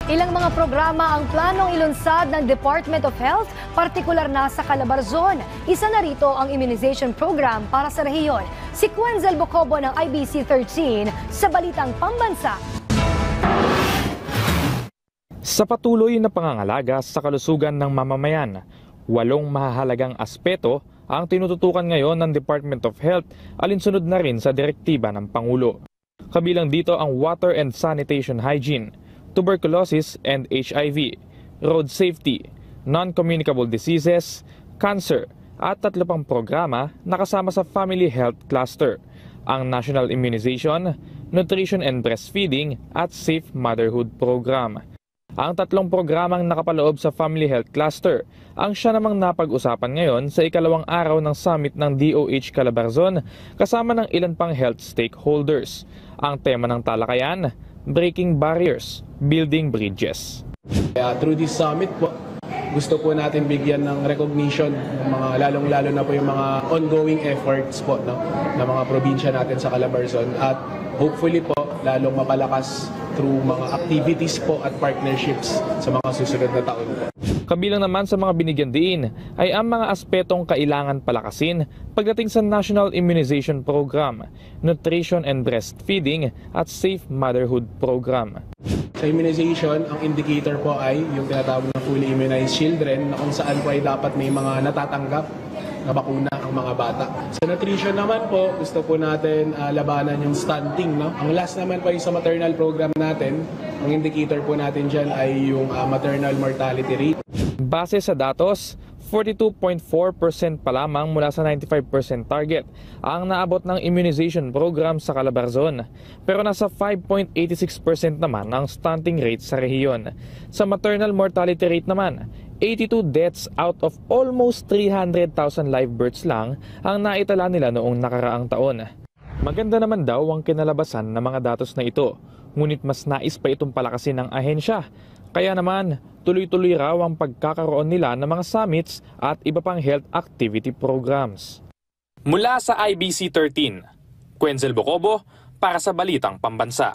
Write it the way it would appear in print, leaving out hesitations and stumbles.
Ilang mga programa ang planong ilunsad ng Department of Health, partikular na sa Calabarzon. Isa na rito ang immunization program para sa rehiyon. Si Quenzel Bocobo ng IBC 13 sa Balitang Pambansa. Sa patuloy na pangangalaga sa kalusugan ng mamamayan, 8 mahahalagang aspeto ang tinututukan ngayon ng Department of Health alinsunod na rin sa direktiba ng Pangulo. Kabilang dito ang water and sanitation hygiene, tuberculosis and HIV, road safety, non-communicable diseases, cancer, at 3 pang programa na kasama sa Family Health Cluster, ang National Immunization, Nutrition and Breastfeeding at Safe Motherhood Program. Ang 3 programang nakapaloob sa Family Health Cluster ang siya namang napag-usapan ngayon sa ikalawang araw ng summit ng DOH Calabarzon kasama ng ilan pang health stakeholders. Ang tema ng talakayan, Breaking Barriers, Building Bridges. Through this summit po, gusto po natin bigyan ng recognition ng mga lalong-lalo na po yung mga ongoing efforts po ng mga probinsya natin sa Calabarzon at hopefully po lalong mapalakas through mga activities po at partnerships sa mga susunod na taon. Kabilang naman sa mga binigyan diin ay ang mga aspetong kailangan palakasin pagdating sa National Immunization Program, Nutrition and Breastfeeding at Safe Motherhood Program. Sa immunization, ang indicator po ay yung tinatawag na fully immunized children na kung saan po ay dapat may mga natatanggap na bakuna ang mga bata. Sa nutrition naman po, gusto po natin labanan yung stunting. No? Ang last naman po ay sa maternal program natin, ang indicator po natin dyan ay yung maternal mortality rate. Base sa datos, 42.4% pa lamang mula sa 95% target ang naabot ng immunization program sa Calabarzon. Pero nasa 5.86% naman ang stunting rate sa rehiyon. Sa maternal mortality rate naman, 82 deaths out of almost 300,000 live births lang ang naitala nila noong nakaraang taon. Maganda naman daw ang kinalabasan ng mga datos na ito, ngunit mas nais pa itong palakasin ng ahensya. Kaya naman, tuloy-tuloy raw ang pagkakaroon nila ng mga summits at iba pang health activity programs. Mula sa IBC 13, Quenzel Bocobo para sa Balitang Pambansa.